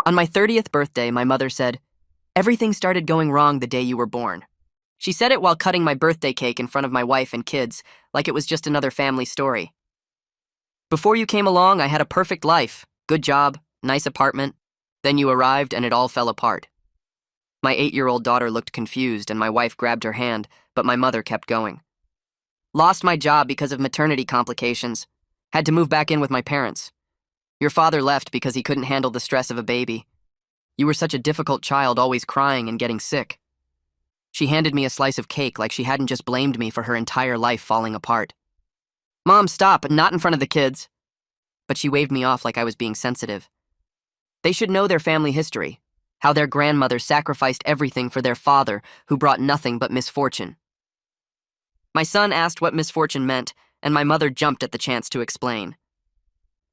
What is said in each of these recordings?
On my 30th birthday, my mother said, "Everything started going wrong the day you were born." She said it while cutting my birthday cake in front of my wife and kids, like it was just another family story. "Before you came along, I had a perfect life, good job, nice apartment. Then you arrived and it all fell apart." My 8-year-old daughter looked confused and my wife grabbed her hand, but my mother kept going. "Lost my job because of maternity complications. Had to move back in with my parents. Your father left because he couldn't handle the stress of a baby. You were such a difficult child, always crying and getting sick." She handed me a slice of cake like she hadn't just blamed me for her entire life falling apart. "Mom, stop, not in front of the kids." But she waved me off like I was being sensitive. They should know their family history, how their grandmother sacrificed everything for their father, who brought nothing but misfortune. My son asked what misfortune meant, and my mother jumped at the chance to explain.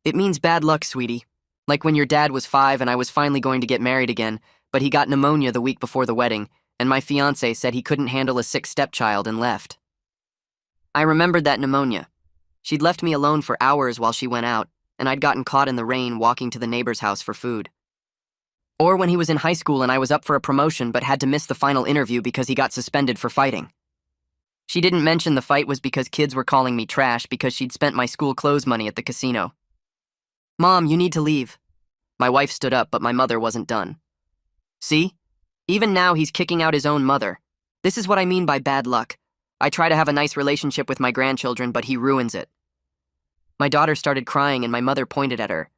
"It means bad luck, sweetie. Like when your dad was 5 and I was finally going to get married again, but he got pneumonia the week before the wedding, and my fiancé said he couldn't handle a sick stepchild and left." I remembered that pneumonia. She'd left me alone for hours while she went out, and I'd gotten caught in the rain walking to the neighbor's house for food. Or when he was in high school and I was up for a promotion but had to miss the final interview because he got suspended for fighting. She didn't mention the fight was because kids were calling me trash because she'd spent my school clothes money at the casino. "Mom, you need to leave." My wife stood up, but my mother wasn't done. "See? Even now he's kicking out his own mother. This is what I mean by bad luck. I try to have a nice relationship with my grandchildren, but he ruins it." My daughter started crying and my mother pointed at her.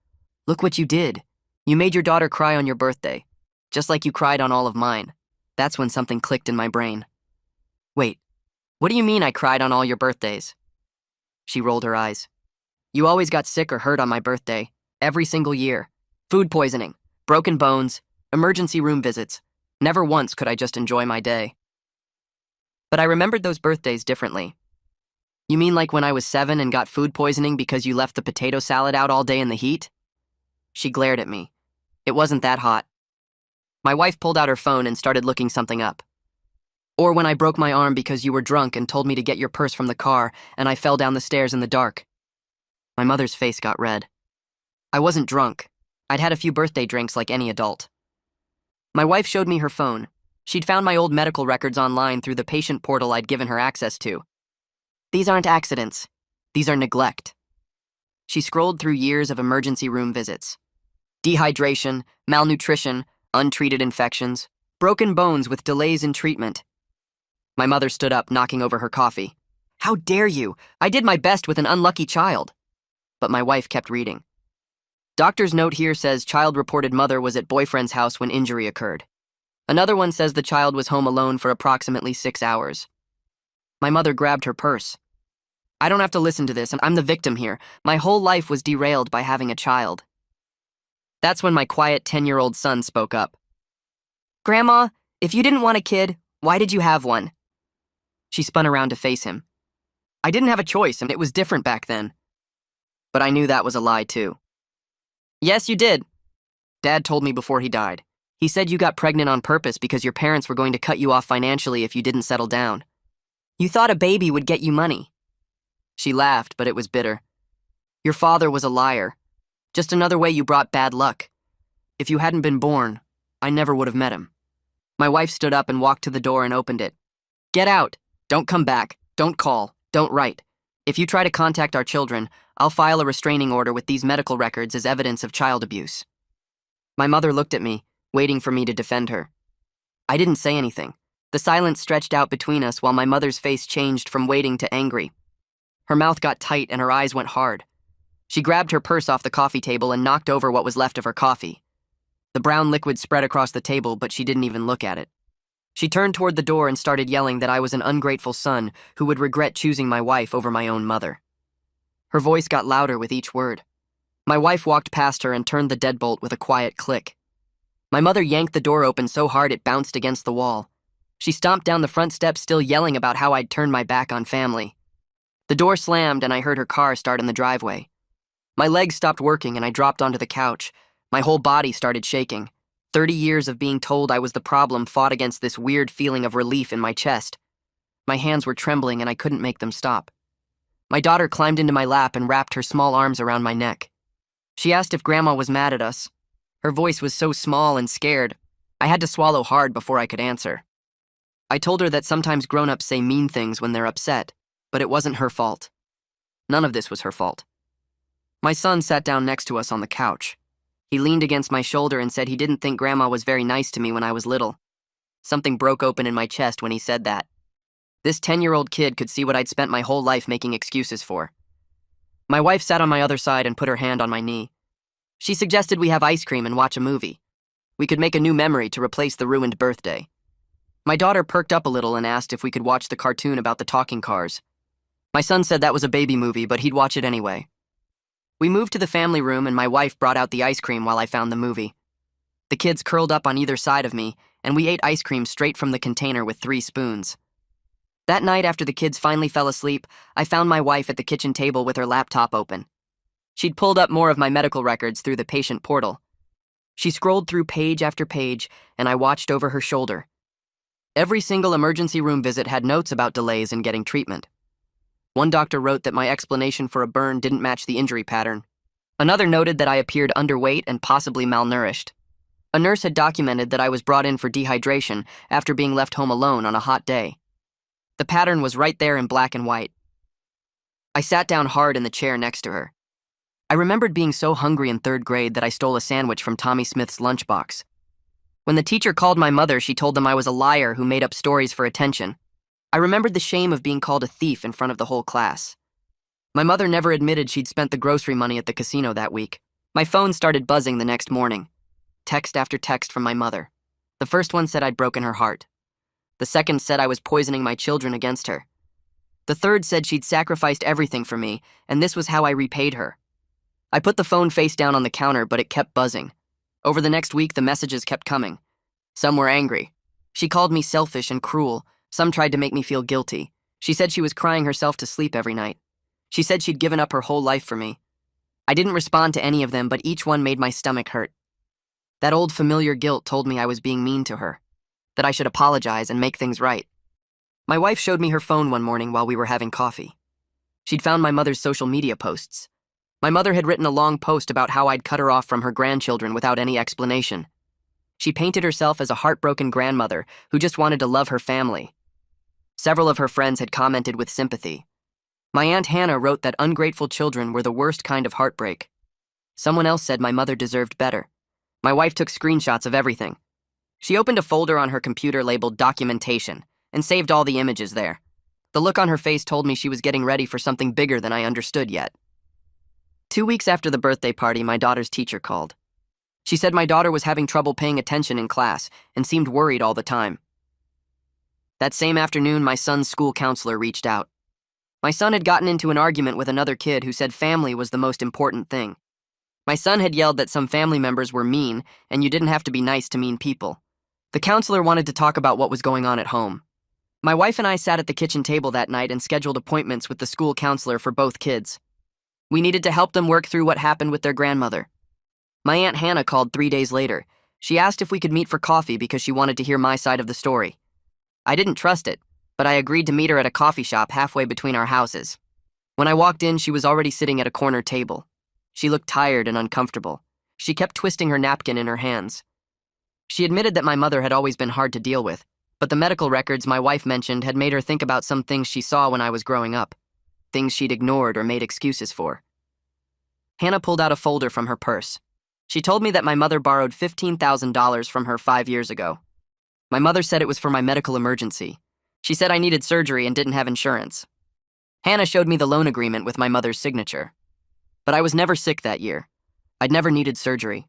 "Look what you did. You made your daughter cry on your birthday, just like you cried on all of mine." That's when something clicked in my brain. "Wait, what do you mean I cried on all your birthdays?" She rolled her eyes. "You always got sick or hurt on my birthday, every single year. Food poisoning, broken bones, emergency room visits. Never once could I just enjoy my day." But I remembered those birthdays differently. "You mean like when I was 7 and got food poisoning because you left the potato salad out all day in the heat?" She glared at me. It wasn't that hot. My wife pulled out her phone and started looking something up. "Or when I broke my arm because you were drunk and told me to get your purse from the car and I fell down the stairs in the dark." My mother's face got red. "I wasn't drunk. I'd had a few birthday drinks like any adult." My wife showed me her phone. She'd found my old medical records online through the patient portal I'd given her access to. "These aren't accidents. These are neglect." She scrolled through years of emergency room visits. Dehydration, malnutrition, untreated infections, broken bones with delays in treatment. My mother stood up, knocking over her coffee. "How dare you? I did my best with an unlucky child." But my wife kept reading. "Doctor's note here says child reported mother was at boyfriend's house when injury occurred. Another one says the child was home alone for approximately 6 hours." My mother grabbed her purse. "I don't have to listen to this, and I'm the victim here. My whole life was derailed by having a child." That's when my quiet 10-year-old son spoke up. "Grandma, if you didn't want a kid, why did you have one?" She spun around to face him. "I didn't have a choice, and it was different back then." But I knew that was a lie, too. "Yes, you did. Dad told me before he died. He said you got pregnant on purpose because your parents were going to cut you off financially if you didn't settle down. You thought a baby would get you money." She laughed, but it was bitter. "Your father was a liar. Just another way you brought bad luck. If you hadn't been born, I never would have met him." My wife stood up and walked to the door and opened it. "Get out. Don't come back. Don't call. Don't write. If you try to contact our children, I'll file a restraining order with these medical records as evidence of child abuse." My mother looked at me, waiting for me to defend her. I didn't say anything. The silence stretched out between us while my mother's face changed from waiting to angry. Her mouth got tight and her eyes went hard. She grabbed her purse off the coffee table and knocked over what was left of her coffee. The brown liquid spread across the table, but she didn't even look at it. She turned toward the door and started yelling that I was an ungrateful son who would regret choosing my wife over my own mother. Her voice got louder with each word. My wife walked past her and turned the deadbolt with a quiet click. My mother yanked the door open so hard it bounced against the wall. She stomped down the front steps, still yelling about how I'd turned my back on family. The door slammed and I heard her car start in the driveway. My legs stopped working and I dropped onto the couch. My whole body started shaking. 30 years of being told I was the problem fought against this weird feeling of relief in my chest. My hands were trembling and I couldn't make them stop. My daughter climbed into my lap and wrapped her small arms around my neck. She asked if Grandma was mad at us. Her voice was so small and scared, I had to swallow hard before I could answer. I told her that sometimes grown-ups say mean things when they're upset, but it wasn't her fault. None of this was her fault. My son sat down next to us on the couch. He leaned against my shoulder and said he didn't think Grandma was very nice to me when I was little. Something broke open in my chest when he said that. This 10-year-old kid could see what I'd spent my whole life making excuses for. My wife sat on my other side and put her hand on my knee. She suggested we have ice cream and watch a movie. We could make a new memory to replace the ruined birthday. My daughter perked up a little and asked if we could watch the cartoon about the talking cars. My son said that was a baby movie, but he'd watch it anyway. We moved to the family room and my wife brought out the ice cream while I found the movie. The kids curled up on either side of me, and we ate ice cream straight from the container with 3 spoons. That night, after the kids finally fell asleep, I found my wife at the kitchen table with her laptop open. She'd pulled up more of my medical records through the patient portal. She scrolled through page after page, and I watched over her shoulder. Every single emergency room visit had notes about delays in getting treatment. One doctor wrote that my explanation for a burn didn't match the injury pattern. Another noted that I appeared underweight and possibly malnourished. A nurse had documented that I was brought in for dehydration after being left home alone on a hot day. The pattern was right there in black and white. I sat down hard in the chair next to her. I remembered being so hungry in 3rd grade that I stole a sandwich from Tommy Smith's lunchbox. When the teacher called my mother, she told them I was a liar who made up stories for attention. I remembered the shame of being called a thief in front of the whole class. My mother never admitted she'd spent the grocery money at the casino that week. My phone started buzzing the next morning. Text after text from my mother. The first one said I'd broken her heart. The second said I was poisoning my children against her. The third said she'd sacrificed everything for me, and this was how I repaid her. I put the phone face down on the counter, but it kept buzzing. Over the next week, the messages kept coming. Some were angry. She called me selfish and cruel. Some tried to make me feel guilty. She said she was crying herself to sleep every night. She said she'd given up her whole life for me. I didn't respond to any of them, but each one made my stomach hurt. That old familiar guilt told me I was being mean to her, that I should apologize and make things right. My wife showed me her phone one morning while we were having coffee. She'd found my mother's social media posts. My mother had written a long post about how I'd cut her off from her grandchildren without any explanation. She painted herself as a heartbroken grandmother who just wanted to love her family. Several of her friends had commented with sympathy. My Aunt Hannah wrote that ungrateful children were the worst kind of heartbreak. Someone else said my mother deserved better. My wife took screenshots of everything. She opened a folder on her computer labeled Documentation and saved all the images there. The look on her face told me she was getting ready for something bigger than I understood yet. 2 weeks after the birthday party, my daughter's teacher called. She said my daughter was having trouble paying attention in class and seemed worried all the time. That same afternoon, my son's school counselor reached out. My son had gotten into an argument with another kid who said family was the most important thing. My son had yelled that some family members were mean, and you didn't have to be nice to mean people. The counselor wanted to talk about what was going on at home. My wife and I sat at the kitchen table that night and scheduled appointments with the school counselor for both kids. We needed to help them work through what happened with their grandmother. My Aunt Hannah called 3 days later. She asked if we could meet for coffee because she wanted to hear my side of the story. I didn't trust it, but I agreed to meet her at a coffee shop halfway between our houses. When I walked in, she was already sitting at a corner table. She looked tired and uncomfortable. She kept twisting her napkin in her hands. She admitted that my mother had always been hard to deal with, but the medical records my wife mentioned had made her think about some things she saw when I was growing up. Things she'd ignored or made excuses for. Hannah pulled out a folder from her purse. She told me that my mother borrowed $15,000 from her 5 years ago. My mother said it was for my medical emergency. She said I needed surgery and didn't have insurance. Hannah showed me the loan agreement with my mother's signature. But I was never sick that year. I'd never needed surgery.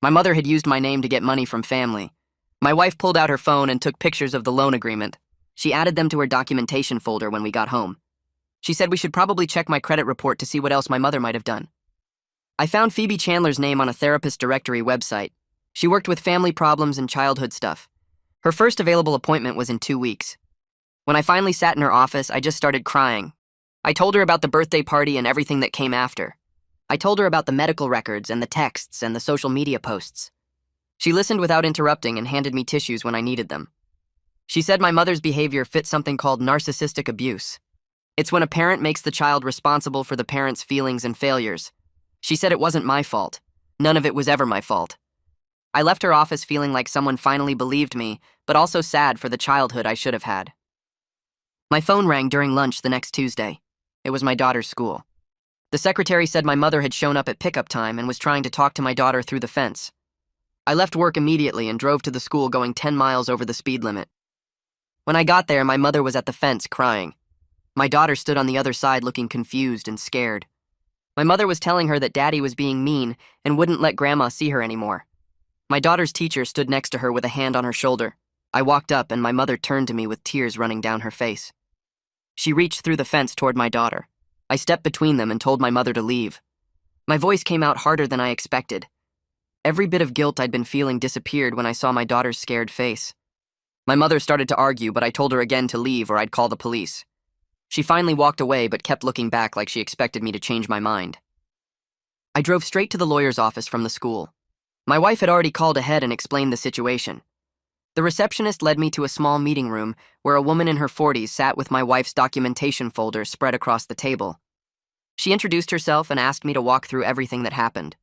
My mother had used my name to get money from family. My wife pulled out her phone and took pictures of the loan agreement. She added them to her documentation folder when we got home. She said we should probably check my credit report to see what else my mother might have done. I found Phoebe Chandler's name on a therapist directory website. She worked with family problems and childhood stuff. Her first available appointment was in 2 weeks. When I finally sat in her office, I just started crying. I told her about the birthday party and everything that came after. I told her about the medical records and the texts and the social media posts. She listened without interrupting and handed me tissues when I needed them. She said my mother's behavior fit something called narcissistic abuse. It's when a parent makes the child responsible for the parent's feelings and failures. She said it wasn't my fault. None of it was ever my fault. I left her office feeling like someone finally believed me, but also sad for the childhood I should have had. My phone rang during lunch the next Tuesday. It was my daughter's school. The secretary said my mother had shown up at pickup time and was trying to talk to my daughter through the fence. I left work immediately and drove to the school going 10 miles over the speed limit. When I got there, my mother was at the fence crying. My daughter stood on the other side looking confused and scared. My mother was telling her that Daddy was being mean and wouldn't let Grandma see her anymore. My daughter's teacher stood next to her with a hand on her shoulder. I walked up and my mother turned to me with tears running down her face. She reached through the fence toward my daughter. I stepped between them and told my mother to leave. My voice came out harder than I expected. Every bit of guilt I'd been feeling disappeared when I saw my daughter's scared face. My mother started to argue, but I told her again to leave or I'd call the police. She finally walked away but kept looking back like she expected me to change my mind. I drove straight to the lawyer's office from the school. My wife had already called ahead and explained the situation. The receptionist led me to a small meeting room where a woman in her 40s sat with my wife's documentation folder spread across the table. She introduced herself and asked me to walk through everything that happened.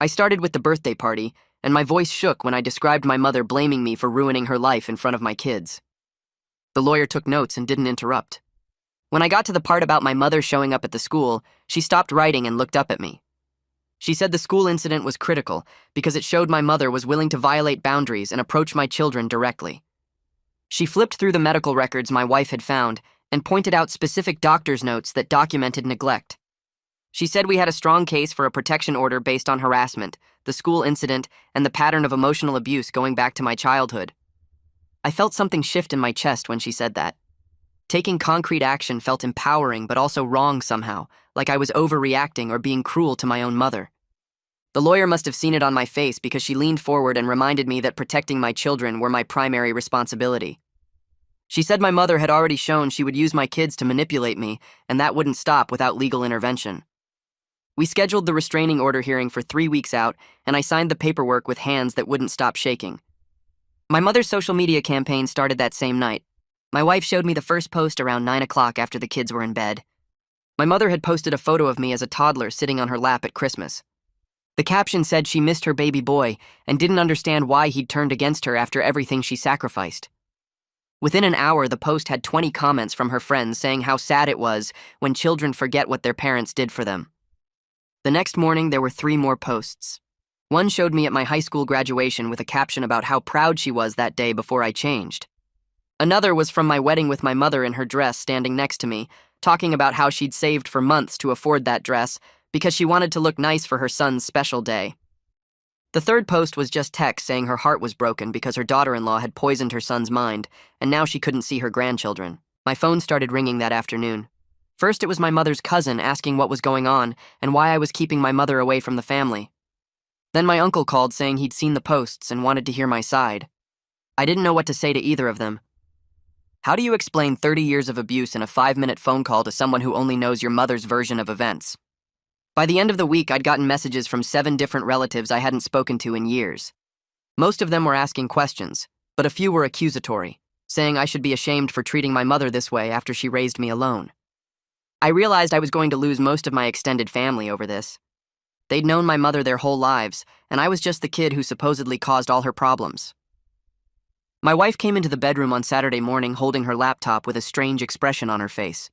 I started with the birthday party, and my voice shook when I described my mother blaming me for ruining her life in front of my kids. The lawyer took notes and didn't interrupt. When I got to the part about my mother showing up at the school, she stopped writing and looked up at me. She said the school incident was critical because it showed my mother was willing to violate boundaries and approach my children directly. She flipped through the medical records my wife had found and pointed out specific doctor's notes that documented neglect. She said we had a strong case for a protection order based on harassment, the school incident, and the pattern of emotional abuse going back to my childhood. I felt something shift in my chest when she said that. Taking concrete action felt empowering but also wrong somehow, like I was overreacting or being cruel to my own mother. The lawyer must have seen it on my face because she leaned forward and reminded me that protecting my children were my primary responsibility. She said my mother had already shown she would use my kids to manipulate me, and that wouldn't stop without legal intervention. We scheduled the restraining order hearing for 3 weeks out, and I signed the paperwork with hands that wouldn't stop shaking. My mother's social media campaign started that same night. My wife showed me the first post around 9 o'clock after the kids were in bed. My mother had posted a photo of me as a toddler sitting on her lap at Christmas. The caption said she missed her baby boy and didn't understand why he'd turned against her after everything she sacrificed. Within an hour, the post had 20 comments from her friends saying how sad it was when children forget what their parents did for them. The next morning, there were 3 more posts. One showed me at my high school graduation with a caption about how proud she was that day before I changed. Another was from my wedding with my mother in her dress standing next to me, talking about how she'd saved for months to afford that dress because she wanted to look nice for her son's special day. The third post was just text saying her heart was broken because her daughter-in-law had poisoned her son's mind, and now she couldn't see her grandchildren. My phone started ringing that afternoon. First, it was my mother's cousin asking what was going on and why I was keeping my mother away from the family. Then my uncle called saying he'd seen the posts and wanted to hear my side. I didn't know what to say to either of them. How do you explain 30 years of abuse in a 5-minute phone call to someone who only knows your mother's version of events? By the end of the week, I'd gotten messages from 7 different relatives I hadn't spoken to in years. Most of them were asking questions, but a few were accusatory, saying I should be ashamed for treating my mother this way after she raised me alone. I realized I was going to lose most of my extended family over this. They'd known my mother their whole lives, and I was just the kid who supposedly caused all her problems. My wife came into the bedroom on Saturday morning holding her laptop with a strange expression on her face.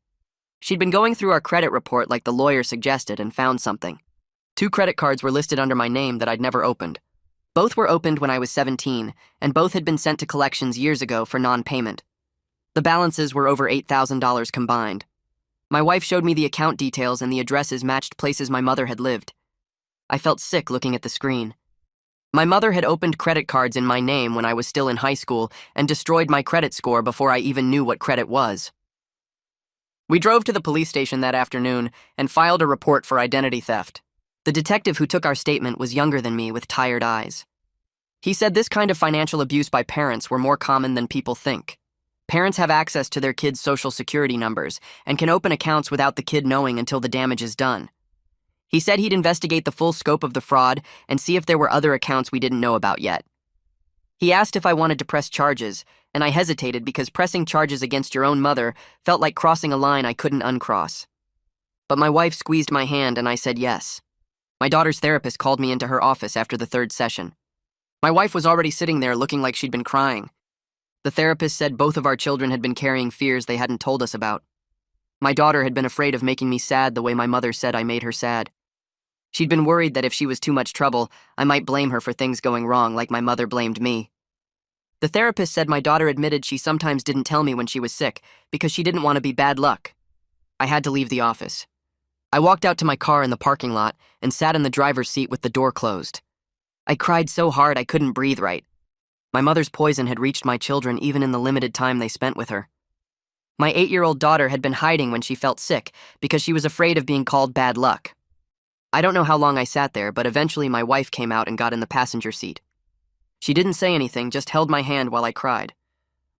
She'd been going through our credit report like the lawyer suggested and found something. 2 credit cards were listed under my name that I'd never opened. Both were opened when I was 17, and both had been sent to collections years ago for non-payment. The balances were over $8,000 combined. My wife showed me the account details and the addresses matched places my mother had lived. I felt sick looking at the screen. My mother had opened credit cards in my name when I was still in high school and destroyed my credit score before I even knew what credit was. We drove to the police station that afternoon and filed a report for identity theft. The detective who took our statement was younger than me with tired eyes. He said this kind of financial abuse by parents were more common than people think. Parents have access to their kids' social security numbers and can open accounts without the kid knowing until the damage is done. He said he'd investigate the full scope of the fraud and see if there were other accounts we didn't know about yet. He asked if I wanted to press charges, and I hesitated because pressing charges against your own mother felt like crossing a line I couldn't uncross. But my wife squeezed my hand and I said yes. My daughter's therapist called me into her office after the 3rd session. My wife was already sitting there looking like she'd been crying. The therapist said both of our children had been carrying fears they hadn't told us about. My daughter had been afraid of making me sad the way my mother said I made her sad. She'd been worried that if she was too much trouble, I might blame her for things going wrong like my mother blamed me. The therapist said my daughter admitted she sometimes didn't tell me when she was sick because she didn't want to be bad luck. I had to leave the office. I walked out to my car in the parking lot and sat in the driver's seat with the door closed. I cried so hard I couldn't breathe right. My mother's poison had reached my children even in the limited time they spent with her. My 8-year-old daughter had been hiding when she felt sick because she was afraid of being called bad luck. I don't know how long I sat there, but eventually my wife came out and got in the passenger seat. She didn't say anything, just held my hand while I cried.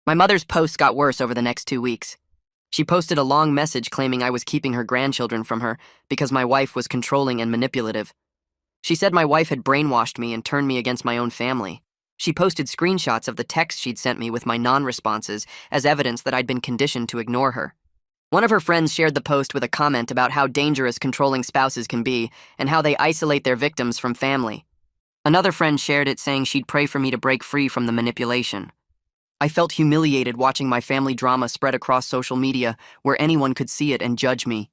My mother's posts got worse over the next 2 weeks. She posted a long message claiming I was keeping her grandchildren from her because my wife was controlling and manipulative. She said my wife had brainwashed me and turned me against my own family. She posted screenshots of the texts she'd sent me with my non-responses as evidence that I'd been conditioned to ignore her. One of her friends shared the post with a comment about how dangerous controlling spouses can be and how they isolate their victims from family. Another friend shared it saying she'd pray for me to break free from the manipulation. I felt humiliated watching my family drama spread across social media where anyone could see it and judge me.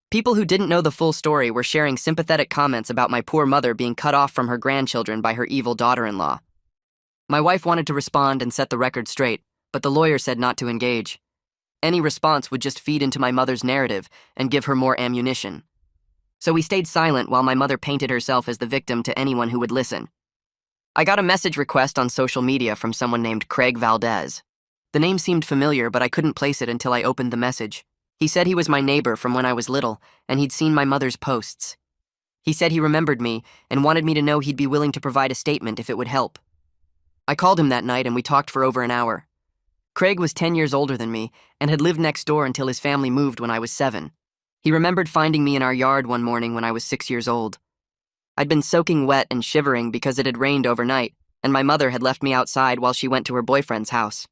People who didn't know the full story were sharing sympathetic comments about my poor mother being cut off from her grandchildren by her evil daughter-in-law. My wife wanted to respond and set the record straight, but the lawyer said not to engage. Any response would just feed into my mother's narrative and give her more ammunition. So we stayed silent while my mother painted herself as the victim to anyone who would listen. I got a message request on social media from someone named Craig Valdez. The name seemed familiar, but I couldn't place it until I opened the message. He said he was my neighbor from when I was little, and he'd seen my mother's posts. He said he remembered me and wanted me to know he'd be willing to provide a statement if it would help. I called him that night and we talked for over an hour. Craig was 10 years older than me and had lived next door until his family moved when I was 7. He remembered finding me in our yard one morning when I was 6 years old. I'd been soaking wet and shivering because it had rained overnight, and my mother had left me outside while she went to her boyfriend's house.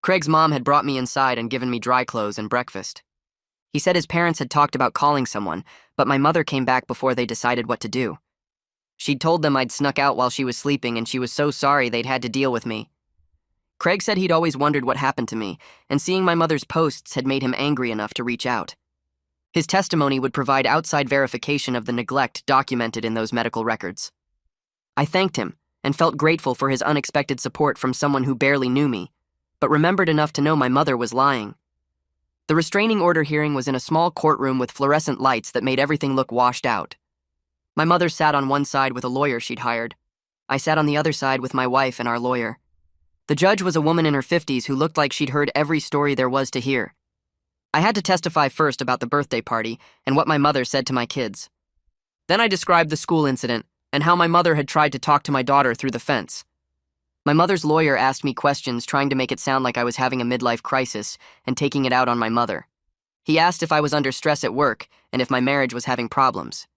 Craig's mom had brought me inside and given me dry clothes and breakfast. He said his parents had talked about calling someone, but my mother came back before they decided what to do. She'd told them I'd snuck out while she was sleeping and she was so sorry they'd had to deal with me. Craig said he'd always wondered what happened to me, and seeing my mother's posts had made him angry enough to reach out. His testimony would provide outside verification of the neglect documented in those medical records. I thanked him and felt grateful for his unexpected support from someone who barely knew me, but remembered enough to know my mother was lying. The restraining order hearing was in a small courtroom with fluorescent lights that made everything look washed out. My mother sat on one side with a lawyer she'd hired. I sat on the other side with my wife and our lawyer. The judge was a woman in her 50s who looked like she'd heard every story there was to hear. I had to testify first about the birthday party and what my mother said to my kids. Then I described the school incident and how my mother had tried to talk to my daughter through the fence. My mother's lawyer asked me questions trying to make it sound like I was having a midlife crisis and taking it out on my mother. He asked if I was under stress at work and if my marriage was having problems.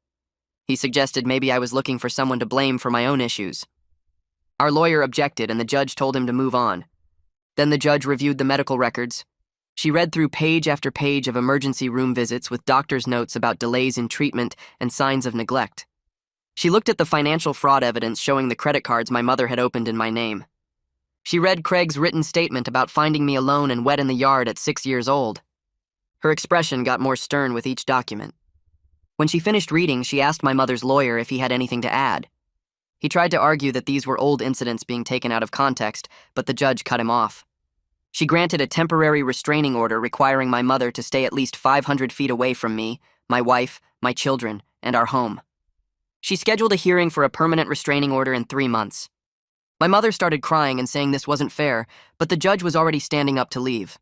He suggested maybe I was looking for someone to blame for my own issues. Our lawyer objected and the judge told him to move on. Then the judge reviewed the medical records. She read through page after page of emergency room visits with doctor's notes about delays in treatment and signs of neglect. She looked at the financial fraud evidence showing the credit cards my mother had opened in my name. She read Craig's written statement about finding me alone and wet in the yard at 6 years old. Her expression got more stern with each document. When she finished reading, she asked my mother's lawyer if he had anything to add. He tried to argue that these were old incidents being taken out of context, but the judge cut him off. She granted a temporary restraining order requiring my mother to stay at least 500 feet away from me, my wife, my children, and our home. She scheduled a hearing for a permanent restraining order in 3 months. My mother started crying and saying this wasn't fair, but the judge was already standing up to leave.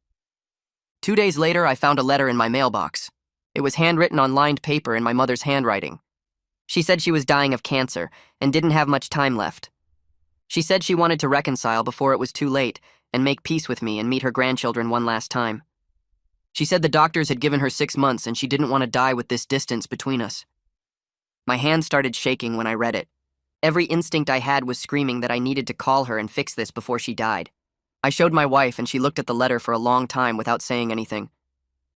2 days later, I found a letter in my mailbox. It was handwritten on lined paper in my mother's handwriting. She said she was dying of cancer and didn't have much time left. She said she wanted to reconcile before it was too late and make peace with me and meet her grandchildren one last time. She said the doctors had given her 6 months and she didn't want to die with this distance between us. My hand started shaking when I read it. Every instinct I had was screaming that I needed to call her and fix this before she died. I showed my wife and she looked at the letter for a long time without saying anything.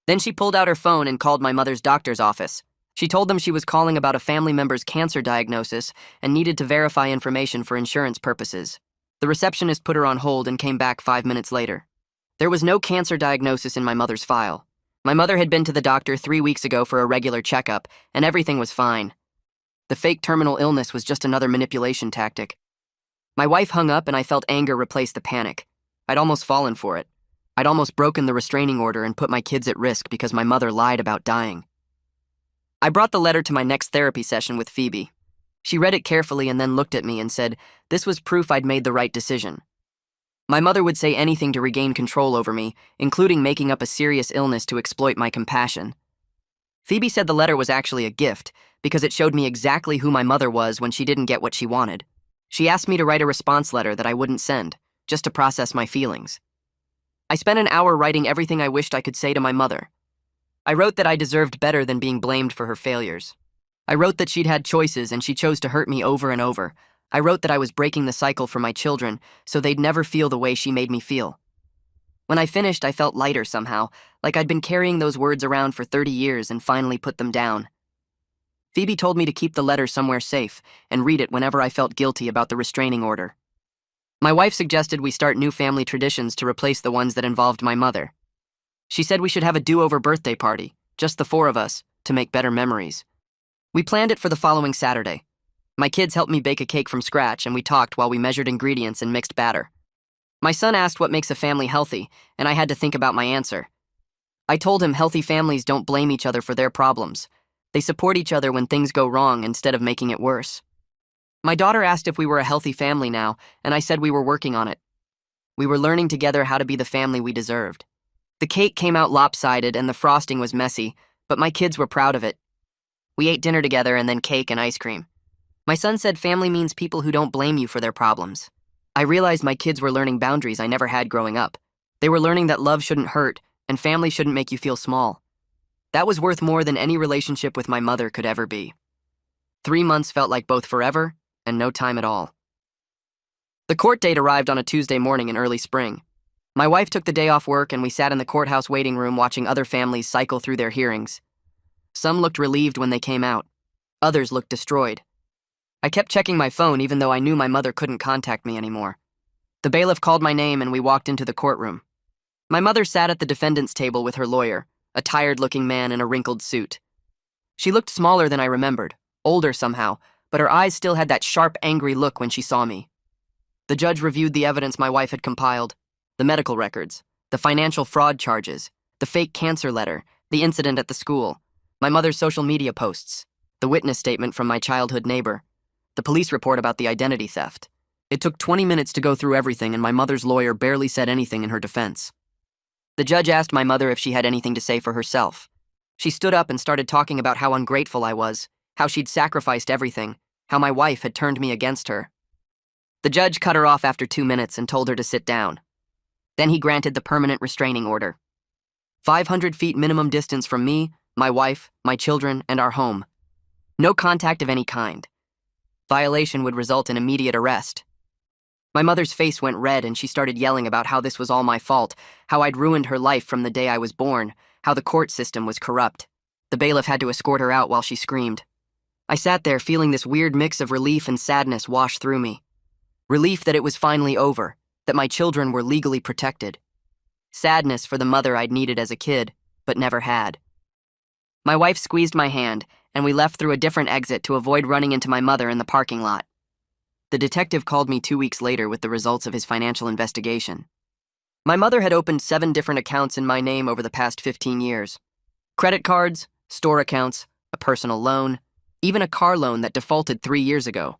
Then she pulled out her phone and called my mother's doctor's office, She told them she was calling about a family member's cancer diagnosis and needed to verify information for insurance purposes. The receptionist put her on hold and came back 5 minutes later. There was no cancer diagnosis in my mother's file. My mother had been to the doctor 3 weeks ago for a regular checkup, and everything was fine. The fake terminal illness was just another manipulation tactic. My wife hung up, and I felt anger replace the panic. I'd almost fallen for it. I'd almost broken the restraining order and put my kids at risk because my mother lied about dying. I brought the letter to my next therapy session with Phoebe. She read it carefully and then looked at me and said, this was proof I'd made the right decision. My mother would say anything to regain control over me, including making up a serious illness to exploit my compassion. Phoebe said the letter was actually a gift because it showed me exactly who my mother was when she didn't get what she wanted. She asked me to write a response letter that I wouldn't send, just to process my feelings. I spent an hour writing everything I wished I could say to my mother. I wrote that I deserved better than being blamed for her failures. I wrote that she'd had choices and she chose to hurt me over and over. I wrote that I was breaking the cycle for my children so they'd never feel the way she made me feel. When I finished, I felt lighter somehow, like I'd been carrying those words around for 30 years and finally put them down. Phoebe told me to keep the letter somewhere safe and read it whenever I felt guilty about the restraining order. My wife suggested we start new family traditions to replace the ones that involved my mother. She said we should have a do-over birthday party, just the 4 of us, to make better memories. We planned it for the following Saturday. My kids helped me bake a cake from scratch, and we talked while we measured ingredients and mixed batter. My son asked what makes a family healthy, and I had to think about my answer. I told him healthy families don't blame each other for their problems. They support each other when things go wrong instead of making it worse. My daughter asked if we were a healthy family now, and I said we were working on it. We were learning together how to be the family we deserved. The cake came out lopsided and the frosting was messy, but my kids were proud of it. We ate dinner together and then cake and ice cream. My son said family means people who don't blame you for their problems. I realized my kids were learning boundaries I never had growing up. They were learning that love shouldn't hurt and family shouldn't make you feel small. That was worth more than any relationship with my mother could ever be. 3 months felt like both forever and no time at all. The court date arrived on a Tuesday morning in early spring. My wife took the day off work and we sat in the courthouse waiting room watching other families cycle through their hearings. Some looked relieved when they came out. Others looked destroyed. I kept checking my phone even though I knew my mother couldn't contact me anymore. The bailiff called my name and we walked into the courtroom. My mother sat at the defendant's table with her lawyer, a tired-looking man in a wrinkled suit. She looked smaller than I remembered, older somehow, but her eyes still had that sharp, angry look when she saw me. The judge reviewed the evidence my wife had compiled. The medical records, the financial fraud charges, the fake cancer letter, the incident at the school, my mother's social media posts, the witness statement from my childhood neighbor, the police report about the identity theft. It took 20 minutes to go through everything and my mother's lawyer barely said anything in her defense. The judge asked my mother if she had anything to say for herself. She stood up and started talking about how ungrateful I was, how she'd sacrificed everything, how my wife had turned me against her. The judge cut her off after 2 minutes and told her to sit down. Then he granted the permanent restraining order. 500 feet minimum distance from me, my wife, my children, and our home. No contact of any kind. Violation would result in immediate arrest. My mother's face went red and she started yelling about how this was all my fault, how I'd ruined her life from the day I was born, how the court system was corrupt. The bailiff had to escort her out while she screamed. I sat there feeling this weird mix of relief and sadness wash through me. Relief that it was finally over, that my children were legally protected. Sadness for the mother I'd needed as a kid, but never had. My wife squeezed my hand, and we left through a different exit to avoid running into my mother in the parking lot. The detective called me 2 weeks later with the results of his financial investigation. My mother had opened 7 different accounts in my name over the past 15 years. Credit cards, store accounts, a personal loan, even a car loan that defaulted 3 years ago.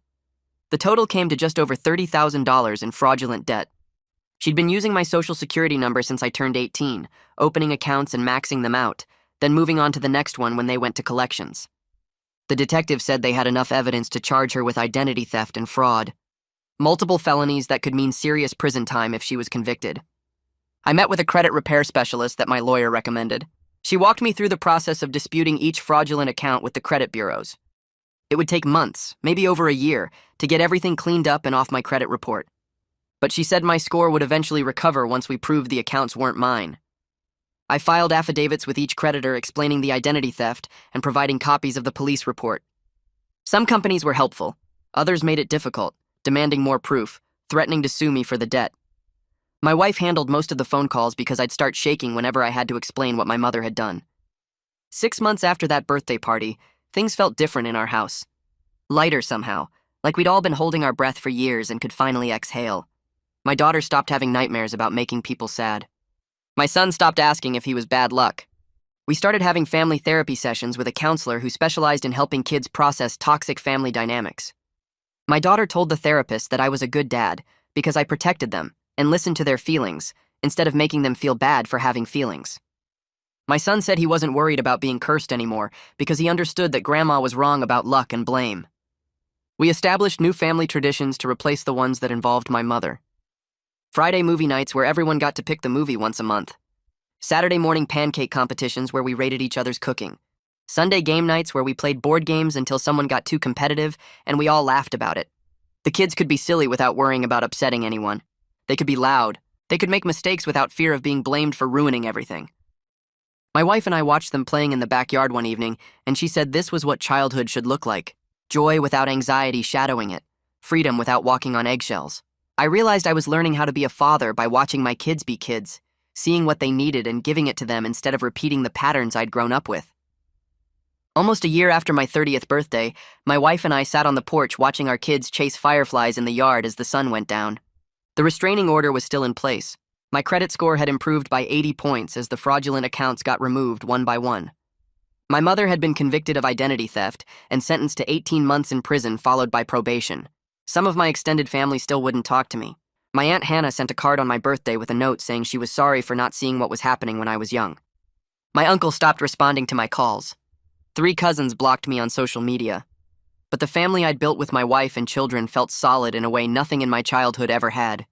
The total came to just over $30,000 in fraudulent debt. She'd been using my social security number since I turned 18, opening accounts and maxing them out, then moving on to the next one when they went to collections. The detective said they had enough evidence to charge her with identity theft and fraud. Multiple felonies that could mean serious prison time if she was convicted. I met with a credit repair specialist that my lawyer recommended. She walked me through the process of disputing each fraudulent account with the credit bureaus. It would take months, maybe over a year, to get everything cleaned up and off my credit report. But she said my score would eventually recover once we proved the accounts weren't mine. I filed affidavits with each creditor explaining the identity theft and providing copies of the police report. Some companies were helpful. Others made it difficult, demanding more proof, threatening to sue me for the debt. My wife handled most of the phone calls because I'd start shaking whenever I had to explain what my mother had done. 6 months after that birthday party, things felt different in our house. Lighter somehow, like we'd all been holding our breath for years and could finally exhale. My daughter stopped having nightmares about making people sad. My son stopped asking if he was bad luck. We started having family therapy sessions with a counselor who specialized in helping kids process toxic family dynamics. My daughter told the therapist that I was a good dad because I protected them and listened to their feelings instead of making them feel bad for having feelings. My son said he wasn't worried about being cursed anymore because he understood that Grandma was wrong about luck and blame. We established new family traditions to replace the ones that involved my mother. Friday movie nights where everyone got to pick the movie once a month. Saturday morning pancake competitions where we rated each other's cooking. Sunday game nights where we played board games until someone got too competitive and we all laughed about it. The kids could be silly without worrying about upsetting anyone. They could be loud. They could make mistakes without fear of being blamed for ruining everything. My wife and I watched them playing in the backyard one evening, and she said this was what childhood should look like. Joy without anxiety shadowing it. Freedom without walking on eggshells. I realized I was learning how to be a father by watching my kids be kids, seeing what they needed and giving it to them instead of repeating the patterns I'd grown up with. Almost a year after my 30th birthday, my wife and I sat on the porch watching our kids chase fireflies in the yard as the sun went down. The restraining order was still in place. My credit score had improved by 80 points as the fraudulent accounts got removed one by one. My mother had been convicted of identity theft and sentenced to 18 months in prison followed by probation. Some of my extended family still wouldn't talk to me. My Aunt Hannah sent a card on my birthday with a note saying she was sorry for not seeing what was happening when I was young. My uncle stopped responding to my calls. 3 cousins blocked me on social media. But the family I'd built with my wife and children felt solid in a way nothing in my childhood ever had.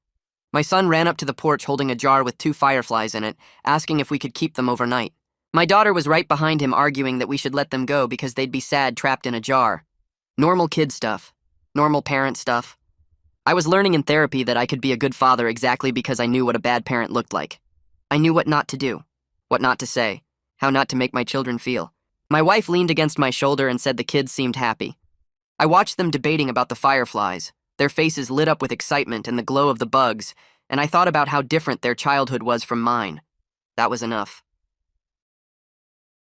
My son ran up to the porch holding a jar with 2 fireflies in it, asking if we could keep them overnight. My daughter was right behind him arguing that we should let them go because they'd be sad trapped in a jar. Normal kid stuff. Normal parent stuff. I was learning in therapy that I could be a good father exactly because I knew what a bad parent looked like. I knew what not to do, what not to say, how not to make my children feel. My wife leaned against my shoulder and said the kids seemed happy. I watched them debating about the fireflies. Their faces lit up with excitement and the glow of the bugs, and I thought about how different their childhood was from mine. That was enough.